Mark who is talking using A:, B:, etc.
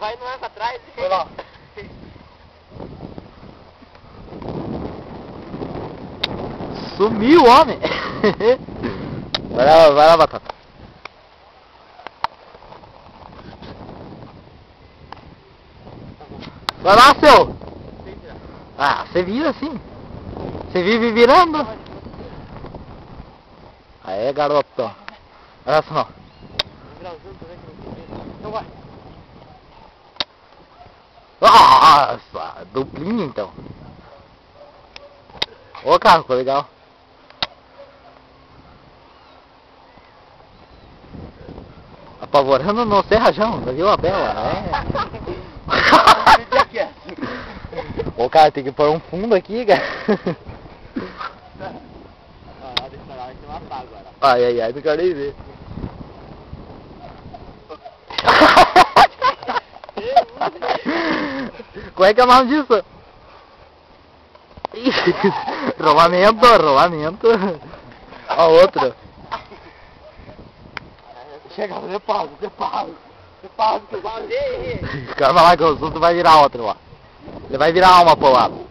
A: vai não é pra trás.
B: Vai lá.
C: Sumiu o homem. Vai lá, Batata. Vai lá, seu. Ah, você vira assim. Você vive virando. Aê, garoto. Olha só.
A: Então vai.
C: Nossa, duplinha então. Ô, carro, ficou legal. Apavorando no Serrajão, viu a bela? É. Ô, cara, tem que pôr um fundo aqui, cara. Ai, ai, ai, não quero nem ver. Como é que é o nome disso? Rolamento. Ó, outro.
A: Chega, você pausa.
C: Calma lá que o assunto vai virar outro lá. Ele vai virar uma pro lado.